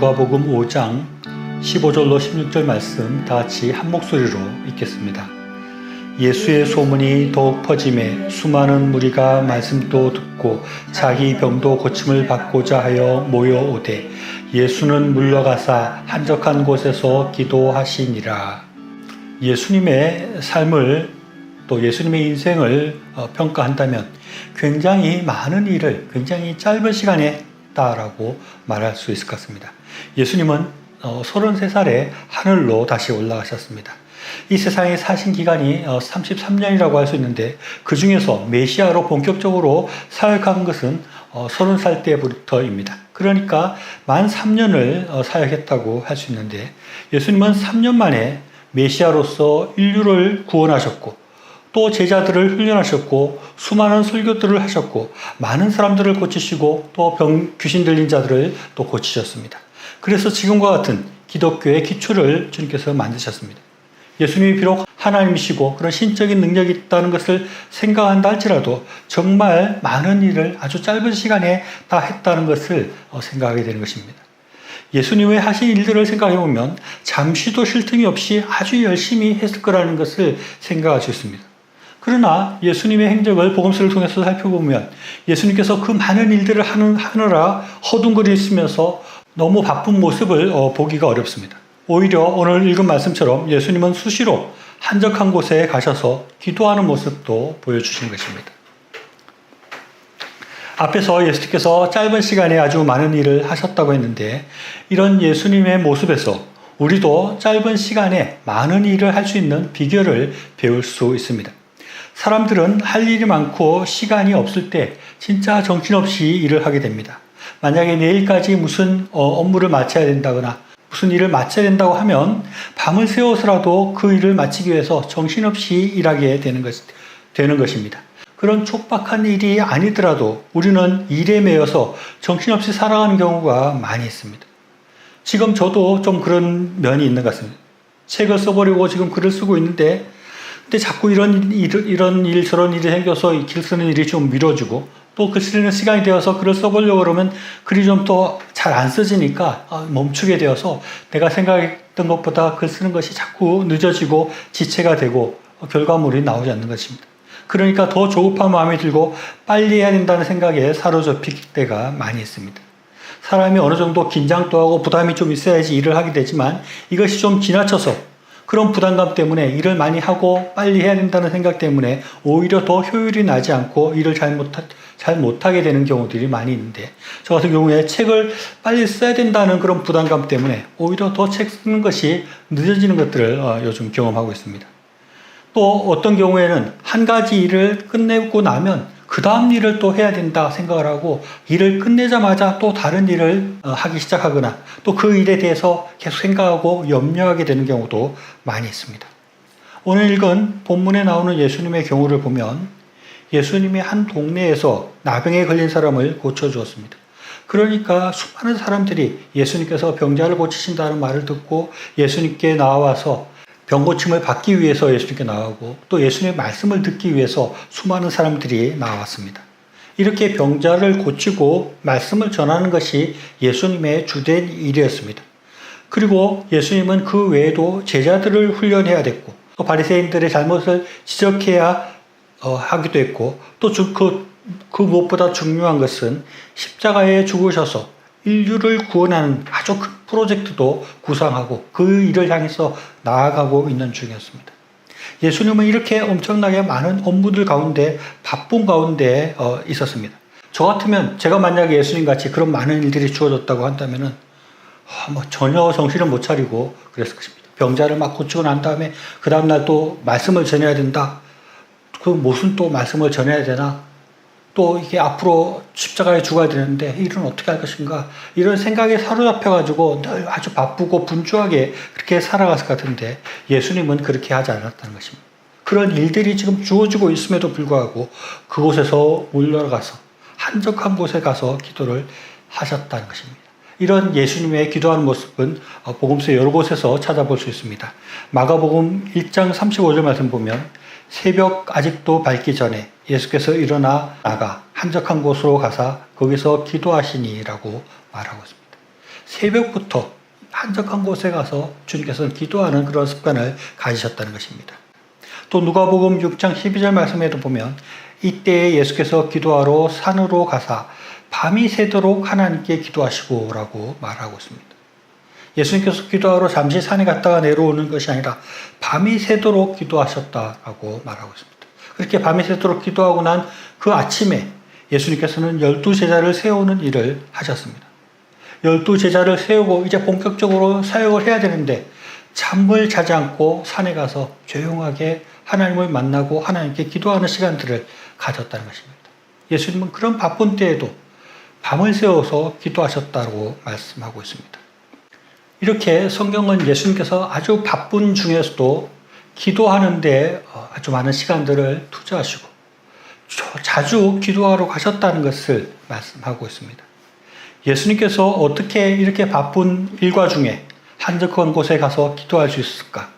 누가복음 5장 15절로 16절 말씀 다 같이 한 목소리로 읽겠습니다. 예수의 소문이 더욱 퍼짐에 수많은 무리가 말씀도 듣고 자기 병도 고침을 받고자 하여 모여오되 예수는 물러가사 한적한 곳에서 기도하시니라. 예수님의 삶을 또 예수님의 인생을 평가한다면 굉장히 많은 일을 굉장히 짧은 시간에 했다라고 말할 수 있을 것 같습니다. 예수님은 33살에 하늘로 다시 올라가셨습니다. 이 세상에 사신 기간이 33년이라고 할 수 있는데 그 중에서 메시아로 본격적으로 사역한 것은 30살 때부터입니다. 그러니까 만 3년을 사역했다고 할 수 있는데 예수님은 3년 만에 메시아로서 인류를 구원하셨고 또 제자들을 훈련하셨고 수많은 설교들을 하셨고 많은 사람들을 고치시고 또 귀신 들린 자들을 또 고치셨습니다. 그래서 지금과 같은 기독교의 기초를 주님께서 만드셨습니다. 예수님이 비록 하나님이시고 그런 신적인 능력이 있다는 것을 생각한다 할지라도 정말 많은 일을 아주 짧은 시간에 다 했다는 것을 생각하게 되는 것입니다. 예수님의 하신 일들을 생각해 보면 잠시도 쉴 틈이 없이 아주 열심히 했을 거라는 것을 생각할 수 있습니다. 그러나 예수님의 행적을 복음서를 통해서 살펴보면 예수님께서 그 많은 일들을 하느라 허둥거리시면서 너무 바쁜 모습을 보기가 어렵습니다. 오히려 오늘 읽은 말씀처럼 예수님은 수시로 한적한 곳에 가셔서 기도하는 모습도 보여주신 것입니다. 앞에서 예수님께서 짧은 시간에 아주 많은 일을 하셨다고 했는데 이런 예수님의 모습에서 우리도 짧은 시간에 많은 일을 할 수 있는 비결을 배울 수 있습니다. 사람들은 할 일이 많고 시간이 없을 때 진짜 정신없이 일을 하게 됩니다. 만약에 내일까지 무슨 업무를 마쳐야 된다거나 무슨 일을 마쳐야 된다고 하면 밤을 새워서라도 그 일을 마치기 위해서 정신없이 일하게 되는 것입니다. 그런 촉박한 일이 아니더라도 우리는 일에 매여서 정신없이 살아가는 경우가 많이 있습니다. 지금 저도 좀 그런 면이 있는 것 같습니다. 책을 써보려고 지금 글을 쓰고 있는데 근데 자꾸 이런 일 저런 일이 생겨서 글 쓰는 일이 좀 미뤄지고 또 글 쓰는 시간이 되어서 글을 써보려고 그러면 글이 좀 더 잘 안 써지니까 멈추게 되어서 내가 생각했던 것보다 글 쓰는 것이 자꾸 늦어지고 지체가 되고 결과물이 나오지 않는 것입니다. 그러니까 더 조급한 마음이 들고 빨리 해야 된다는 생각에 사로잡힐 때가 많이 있습니다. 사람이 어느 정도 긴장도 하고 부담이 좀 있어야지 일을 하게 되지만 이것이 좀 지나쳐서 그런 부담감 때문에 일을 많이 하고 빨리 해야 된다는 생각 때문에 오히려 더 효율이 나지 않고 일을 잘 못하게 되는 경우들이 많이 있는데 저 같은 경우에 책을 빨리 써야 된다는 그런 부담감 때문에 오히려 더 책 쓰는 것이 늦어지는 것들을 요즘 경험하고 있습니다. 또 어떤 경우에는 한 가지 일을 끝내고 나면 그 다음 일을 또 해야 된다 생각을 하고 일을 끝내자마자 또 다른 일을 하기 시작하거나 또 그 일에 대해서 계속 생각하고 염려하게 되는 경우도 많이 있습니다. 오늘 읽은 본문에 나오는 예수님의 경우를 보면 예수님이 한 동네에서 나병에 걸린 사람을 고쳐주었습니다. 그러니까 수많은 사람들이 예수님께서 병자를 고치신다는 말을 듣고 예수님께 나와서 병고침을 받기 위해서 예수님께 나오고 또 예수님의 말씀을 듣기 위해서 수많은 사람들이 나왔습니다. 이렇게 병자를 고치고 말씀을 전하는 것이 예수님의 주된 일이었습니다. 그리고 예수님은 그 외에도 제자들을 훈련해야 됐고 또 바리새인들의 잘못을 지적해야 하기도 했고 또 그 무엇보다 중요한 것은 십자가에 죽으셔서 인류를 구원하는 아주 큰 프로젝트도 구상하고 그 일을 향해서 나아가고 있는 중이었습니다. 예수님은 이렇게 엄청나게 많은 업무들 가운데 바쁜 가운데 있었습니다. 저 같으면 제가 만약에 예수님 같이 그런 많은 일들이 주어졌다고 한다면은 전혀 정신을 못 차리고 그랬을 것입니다. 병자를 막 고치고 난 다음에 그 다음날 또 말씀을 전해야 된다. 그 무슨 또 말씀을 전해야 되나? 또 이게 앞으로 십자가에 죽어야 되는데 일은 어떻게 할 것인가 이런 생각에 사로잡혀가지고 늘 아주 바쁘고 분주하게 그렇게 살아갔을 것 같은데 예수님은 그렇게 하지 않았다는 것입니다. 그런 일들이 지금 주어지고 있음에도 불구하고 그곳에서 물러가서 한적한 곳에 가서 기도를 하셨다는 것입니다. 이런 예수님의 기도하는 모습은 복음서 여러 곳에서 찾아볼 수 있습니다. 마가복음 1장 35절 말씀 보면 새벽 아직도 밝기 전에 예수께서 일어나 나가 한적한 곳으로 가사 거기서 기도하시니라고 말하고 있습니다. 새벽부터 한적한 곳에 가서 주님께서는 기도하는 그런 습관을 가지셨다는 것입니다. 또 누가복음 6장 12절 말씀에도 보면 이때에 예수께서 기도하러 산으로 가사 밤이 새도록 하나님께 기도하시고 라고 말하고 있습니다. 예수님께서 기도하러 잠시 산에 갔다가 내려오는 것이 아니라 밤이 새도록 기도하셨다라고 말하고 있습니다. 그렇게 밤이 새도록 기도하고 난 그 아침에 예수님께서는 12제자를 세우는 일을 하셨습니다. 12제자를 세우고 이제 본격적으로 사역을 해야 되는데 잠을 자지 않고 산에 가서 조용하게 하나님을 만나고 하나님께 기도하는 시간들을 가졌다는 것입니다. 예수님은 그런 바쁜 때에도 밤을 새워서 기도하셨다고 말씀하고 있습니다. 이렇게 성경은 예수님께서 아주 바쁜 중에서도 기도하는데 아주 많은 시간들을 투자하시고 자주 기도하러 가셨다는 것을 말씀하고 있습니다. 예수님께서 어떻게 이렇게 바쁜 일과 중에 한적한 곳에 가서 기도할 수 있을까?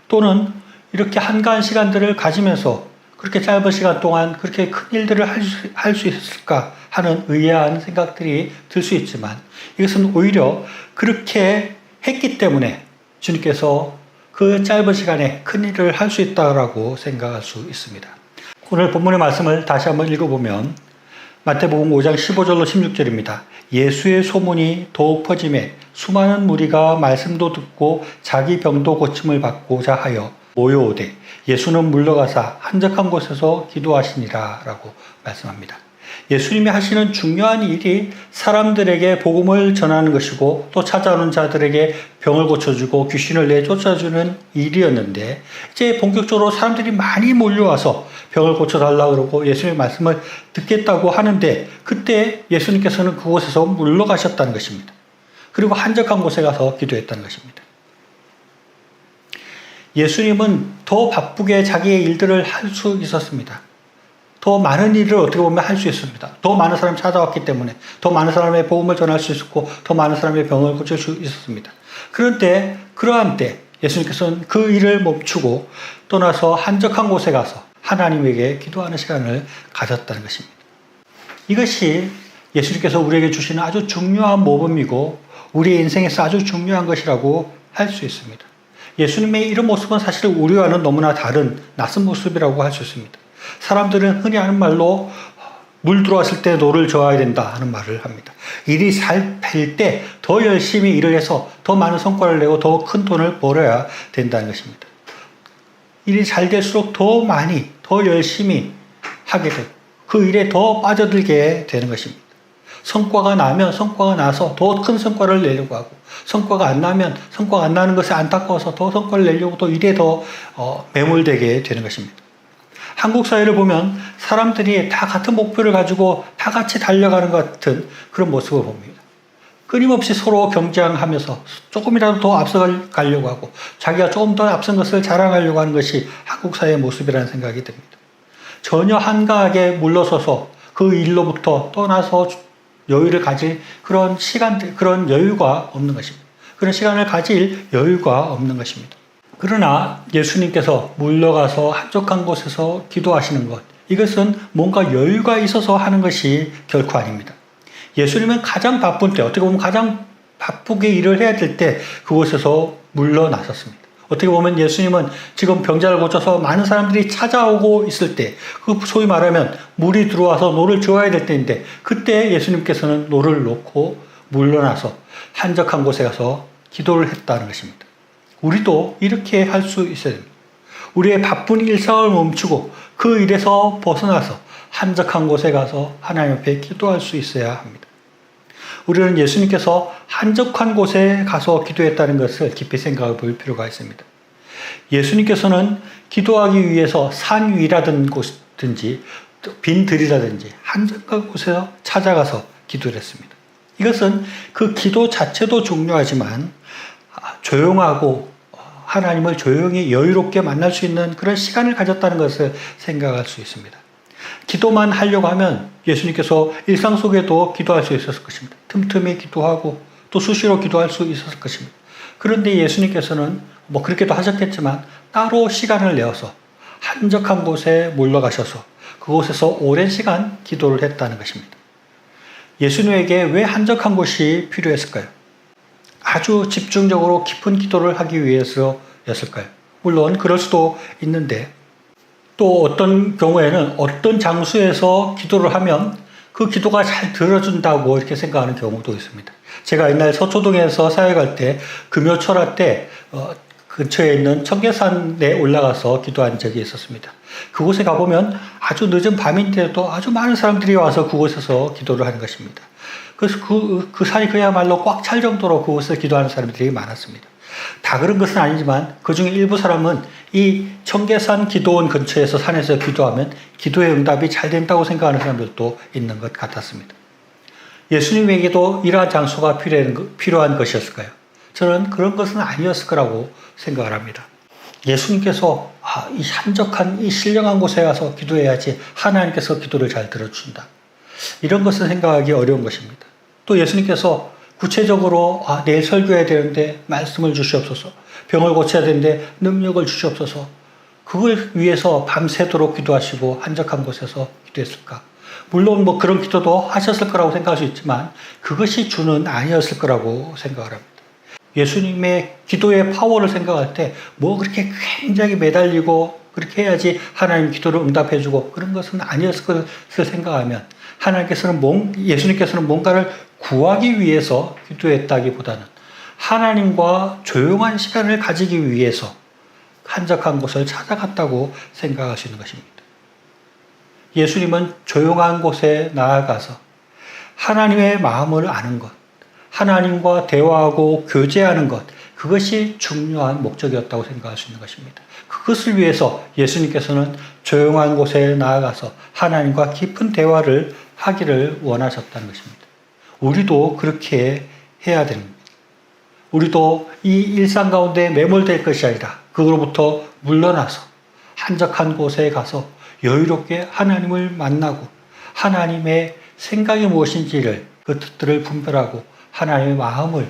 또는 이렇게 한가한 시간들을 가지면서 그렇게 짧은 시간 동안 그렇게 큰 일들을 할 수 있을까 하는 의아한 생각들이 들 수 있지만 이것은 오히려 그렇게 했기 때문에 주님께서 그 짧은 시간에 큰 일을 할 수 있다라고 생각할 수 있습니다. 오늘 본문의 말씀을 다시 한번 읽어보면 마태복음 5장 15절로 16절입니다. 예수의 소문이 더욱 퍼짐에 수많은 무리가 말씀도 듣고 자기 병도 고침을 받고자 하여 모여오되 예수는 물러가사 한적한 곳에서 기도하시니라 라고 말씀합니다. 예수님이 하시는 중요한 일이 사람들에게 복음을 전하는 것이고 또 찾아오는 자들에게 병을 고쳐주고 귀신을 내쫓아주는 일이었는데 이제 본격적으로 사람들이 많이 몰려와서 병을 고쳐달라고 그러고 예수님의 말씀을 듣겠다고 하는데 그때 예수님께서는 그곳에서 물러가셨다는 것입니다. 그리고 한적한 곳에 가서 기도했다는 것입니다. 예수님은 더 바쁘게 자기의 일들을 할 수 있었습니다. 더 많은 일을 어떻게 보면 할 수 있습니다. 더 많은 사람이 찾아왔기 때문에 더 많은 사람의 복음을 전할 수 있었고 더 많은 사람의 병을 고칠 수 있었습니다. 그런데 그러한 때 예수님께서는 그 일을 멈추고 떠나서 한적한 곳에 가서 하나님에게 기도하는 시간을 가졌다는 것입니다. 이것이 예수님께서 우리에게 주시는 아주 중요한 모범이고 우리의 인생에서 아주 중요한 것이라고 할 수 있습니다. 예수님의 이런 모습은 사실 우리와는 너무나 다른 낯선 모습이라고 할 수 있습니다. 사람들은 흔히 하는 말로 물 들어왔을 때 노를 저어야 된다 하는 말을 합니다. 일이 잘 될 때 더 열심히 일을 해서 더 많은 성과를 내고 더 큰 돈을 벌어야 된다는 것입니다. 일이 잘 될수록 더 많이 더 열심히 하게 되고 그 일에 더 빠져들게 되는 것입니다. 성과가 나면 성과가 나서 더 큰 성과를 내려고 하고 성과가 안 나면 성과가 안 나는 것에 안타까워서 더 성과를 내려고 또 일에 더 매몰되게 되는 것입니다. 한국 사회를 보면 사람들이 다 같은 목표를 가지고 다 같이 달려가는 것 같은 그런 모습을 봅니다. 끊임없이 서로 경쟁하면서 조금이라도 더 앞서가려고 하고 자기가 조금 더 앞선 것을 자랑하려고 하는 것이 한국 사회의 모습이라는 생각이 듭니다. 전혀 한가하게 물러서서 그 일로부터 떠나서 여유를 가질 그런 시간들, 그런 여유가 없는 것입니다. 그런 시간을 가질 여유가 없는 것입니다. 그러나 예수님께서 물러가서 한적한 곳에서 기도하시는 것, 이것은 뭔가 여유가 있어서 하는 것이 결코 아닙니다. 예수님은 가장 바쁜 때, 어떻게 보면 가장 바쁘게 일을 해야 될 때 그곳에서 물러나셨습니다. 어떻게 보면 예수님은 지금 병자를 고쳐서 많은 사람들이 찾아오고 있을 때, 그 소위 말하면 물이 들어와서 노를 저어야 될 때인데 그때 예수님께서는 노를 놓고 물러나서 한적한 곳에 가서 기도를 했다는 것입니다. 우리도 이렇게 할 수 있어야 됩니다. 우리의 바쁜 일상을 멈추고 그 일에서 벗어나서 한적한 곳에 가서 하나님 앞에 기도할 수 있어야 합니다. 우리는 예수님께서 한적한 곳에 가서 기도했다는 것을 깊이 생각해 볼 필요가 있습니다. 예수님께서는 기도하기 위해서 산 위라든지 빈 들이라든지 한적한 곳에서 찾아가서 기도를 했습니다. 이것은 그 기도 자체도 중요하지만 조용하고 하나님을 조용히 여유롭게 만날 수 있는 그런 시간을 가졌다는 것을 생각할 수 있습니다. 기도만 하려고 하면 예수님께서 일상 속에도 기도할 수 있었을 것입니다. 틈틈이 기도하고 또 수시로 기도할 수 있었을 것입니다. 그런데 예수님께서는 그렇게도 하셨겠지만 따로 시간을 내어서 한적한 곳에 물러가셔서 그곳에서 오랜 시간 기도를 했다는 것입니다. 예수님에게 왜 한적한 곳이 필요했을까요? 아주 집중적으로 깊은 기도를 하기 위해서였을까요? 물론 그럴 수도 있는데 또 어떤 경우에는 어떤 장소에서 기도를 하면 그 기도가 잘 들어준다고 이렇게 생각하는 경우도 있습니다. 제가 옛날 서초동에서 사역할 때 금요철화 때 근처에 있는 청계산에 올라가서 기도한 적이 있었습니다. 그곳에 가보면 아주 늦은 밤인데도 아주 많은 사람들이 와서 그곳에서 기도를 하는 것입니다. 그래서 그 산이 그야말로 꽉 찰 정도로 그곳에서 기도하는 사람들이 많았습니다. 다 그런 것은 아니지만 그 중에 일부 사람은 이 청계산 기도원 근처에서 산에서 기도하면 기도의 응답이 잘 된다고 생각하는 사람들도 있는 것 같았습니다. 예수님에게도 이러한 장소가 필요한 것이었을까요? 저는 그런 것은 아니었을 거라고 생각을 합니다. 예수님께서 이 한적한 이 신령한 곳에 가서 기도해야지 하나님께서 기도를 잘 들어준다. 이런 것을 생각하기 어려운 것입니다. 또 예수님께서 구체적으로 내일 설교해야 되는데 말씀을 주시옵소서, 병을 고쳐야 되는데 능력을 주시옵소서, 그걸 위해서 밤새도록 기도하시고 한적한 곳에서 기도했을까? 물론 그런 기도도 하셨을 거라고 생각할 수 있지만 그것이 주는 아니었을 거라고 생각을 합니다. 예수님의 기도의 파워를 생각할 때 그렇게 굉장히 매달리고 그렇게 해야지 하나님 기도를 응답해주고 그런 것은 아니었을 것을 생각하면 예수님께서는 뭔가를 구하기 위해서 기도했다기보다는 하나님과 조용한 시간을 가지기 위해서 한적한 곳을 찾아갔다고 생각할 수 있는 것입니다. 예수님은 조용한 곳에 나아가서 하나님의 마음을 아는 것, 하나님과 대화하고 교제하는 것, 그것이 중요한 목적이었다고 생각할 수 있는 것입니다. 그것을 위해서 예수님께서는 조용한 곳에 나아가서 하나님과 깊은 대화를 하기를 원하셨다는 것입니다. 우리도 그렇게 해야 됩니다. 우리도 이 일상 가운데 매몰될 것이 아니라 그로부터 물러나서 한적한 곳에 가서 여유롭게 하나님을 만나고 하나님의 생각이 무엇인지를 그 뜻들을 분별하고 하나님의 마음을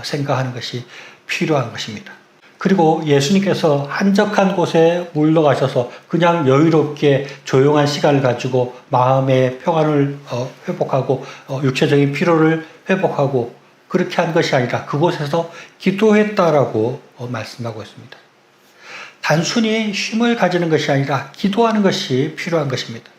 생각하는 것이 필요한 것입니다. 그리고 예수님께서 한적한 곳에 물러가셔서 그냥 여유롭게 조용한 시간을 가지고 마음의 평안을 회복하고 육체적인 피로를 회복하고 그렇게 한 것이 아니라 그곳에서 기도했다라고 말씀하고 있습니다. 단순히 쉼을 가지는 것이 아니라 기도하는 것이 필요한 것입니다.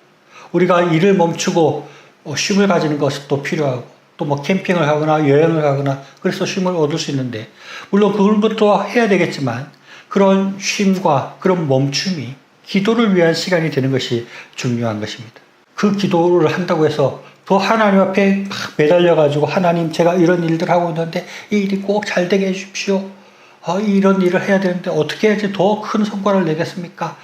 우리가 일을 멈추고 쉼을 가지는 것도 필요하고 또 캠핑을 하거나 여행을 가거나 그래서 쉼을 얻을 수 있는데 물론 그런 것도 해야 되겠지만 그런 쉼과 그런 멈춤이 기도를 위한 시간이 되는 것이 중요한 것입니다. 그 기도를 한다고 해서 더 하나님 앞에 막 매달려가지고 하나님 제가 이런 일들 하고 있는데 이 일이 꼭 잘 되게 해주십시오. 이런 일을 해야 되는데 어떻게 해야지 더 큰 성과를 내겠습니까?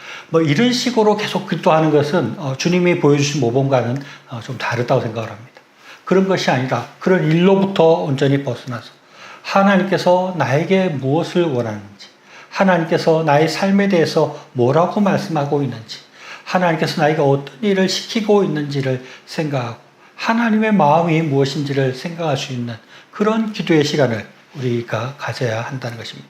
이런 식으로 계속 기도하는 것은 주님이 보여주신 모범과는 좀 다르다고 생각을 합니다. 그런 것이 아니라 그런 일로부터 온전히 벗어나서 하나님께서 나에게 무엇을 원하는지, 하나님께서 나의 삶에 대해서 뭐라고 말씀하고 있는지, 하나님께서 나에게 어떤 일을 시키고 있는지를 생각하고 하나님의 마음이 무엇인지를 생각할 수 있는 그런 기도의 시간을 우리가 가져야 한다는 것입니다.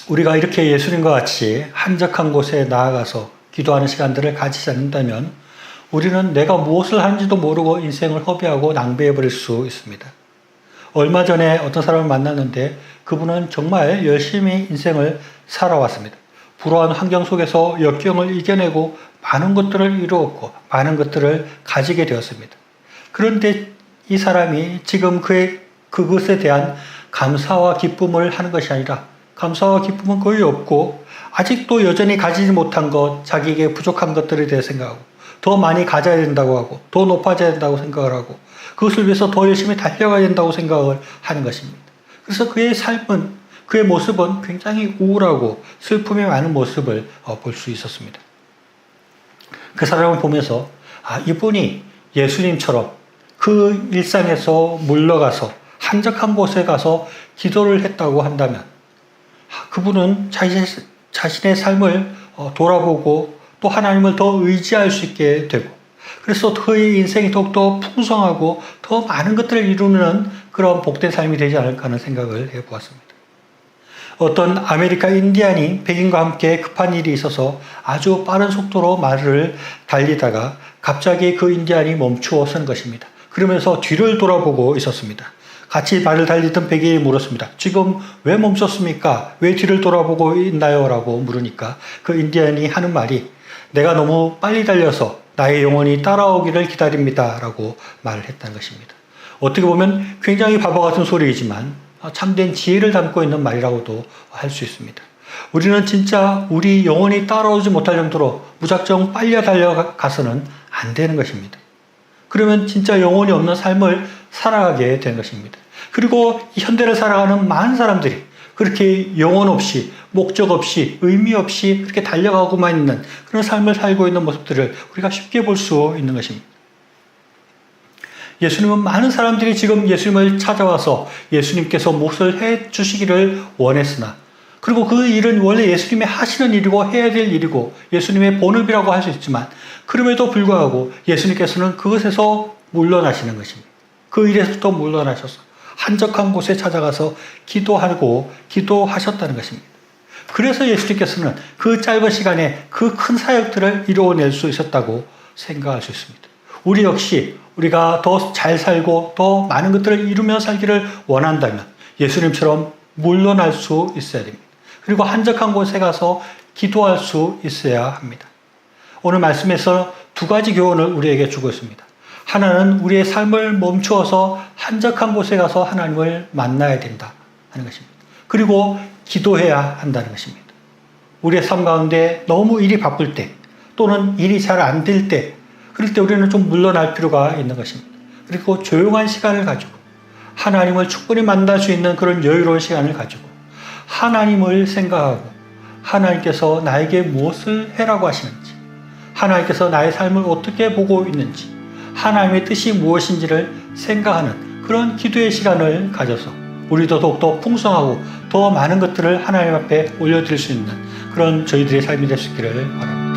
우리가 이렇게 예수님과 같이 한적한 곳에 나아가서 기도하는 시간들을 가지지 않는다면 우리는 내가 무엇을 하는지도 모르고 인생을 허비하고 낭비해버릴 수 있습니다. 얼마 전에 어떤 사람을 만났는데 그분은 정말 열심히 인생을 살아왔습니다. 불우한 환경 속에서 역경을 이겨내고 많은 것들을 이루었고 많은 것들을 가지게 되었습니다. 그런데 이 사람이 지금 그것에 대한 감사와 기쁨을 하는 것이 아니라 감사와 기쁨은 거의 없고 아직도 여전히 가지지 못한 것, 자기에게 부족한 것들에 대해 생각하고 더 많이 가져야 된다고 하고 더 높아져야 된다고 생각을 하고 그것을 위해서 더 열심히 달려가야 된다고 생각을 하는 것입니다. 그래서 그의 삶은, 그의 모습은 굉장히 우울하고 슬픔이 많은 모습을 볼 수 있었습니다. 그 사람을 보면서 이분이 예수님처럼 그 일상에서 물러가서 한적한 곳에 가서 기도를 했다고 한다면 그분은 자신의 삶을 돌아보고 또 하나님을 더 의지할 수 있게 되고 그래서 그의 인생이 더욱더 풍성하고 더 많은 것들을 이루는 그런 복된 삶이 되지 않을까 하는 생각을 해보았습니다. 어떤 아메리카 인디안이 백인과 함께 급한 일이 있어서 아주 빠른 속도로 말을 달리다가 갑자기 그 인디안이 멈추어 선 것입니다. 그러면서 뒤를 돌아보고 있었습니다. 같이 발을 달리던 베개에 물었습니다. 지금 왜 멈췄습니까? 왜 뒤를 돌아보고 있나요? 라고 물으니까 그 인디언이 하는 말이 내가 너무 빨리 달려서 나의 영혼이 따라오기를 기다립니다. 라고 말을 했다는 것입니다. 어떻게 보면 굉장히 바보 같은 소리이지만 참된 지혜를 담고 있는 말이라고도 할 수 있습니다. 우리는 진짜 우리 영혼이 따라오지 못할 정도로 무작정 빨리 달려가서는 안 되는 것입니다. 그러면 진짜 영혼이 없는 삶을 살아가게 되는 것입니다. 그리고 이 현대를 살아가는 많은 사람들이 그렇게 영혼 없이, 목적 없이, 의미 없이 그렇게 달려가고만 있는 그런 삶을 살고 있는 모습들을 우리가 쉽게 볼 수 있는 것입니다. 예수님은 많은 사람들이 지금 예수님을 찾아와서 예수님께서 몫을 해 주시기를 원했으나 그리고 그 일은 원래 예수님이 하시는 일이고 해야 될 일이고 예수님의 본업이라고 할 수 있지만 그럼에도 불구하고 예수님께서는 그것에서 물러나시는 것입니다. 그 일에서도 물러나셔서 한적한 곳에 찾아가서 기도하고 기도하셨다는 것입니다. 그래서 예수님께서는 그 짧은 시간에 그 큰 사역들을 이루어낼 수 있었다고 생각할 수 있습니다. 우리 역시 우리가 더 잘 살고 더 많은 것들을 이루며 살기를 원한다면 예수님처럼 물러날 수 있어야 됩니다. 그리고 한적한 곳에 가서 기도할 수 있어야 합니다. 오늘 말씀에서 두 가지 교훈을 우리에게 주고 있습니다. 하나는 우리의 삶을 멈추어서 한적한 곳에 가서 하나님을 만나야 된다 하는 것입니다. 그리고 기도해야 한다는 것입니다. 우리의 삶 가운데 너무 일이 바쁠 때 또는 일이 잘 안 될 때 그럴 때 우리는 좀 물러날 필요가 있는 것입니다. 그리고 조용한 시간을 가지고 하나님을 충분히 만날 수 있는 그런 여유로운 시간을 가지고 하나님을 생각하고 하나님께서 나에게 무엇을 해라고 하시는지 하나님께서 나의 삶을 어떻게 보고 있는지 하나님의 뜻이 무엇인지를 생각하는 그런 기도의 시간을 가져서 우리도 더욱더 풍성하고 더 많은 것들을 하나님 앞에 올려드릴 수 있는 그런 저희들의 삶이 될 수 있기를 바랍니다.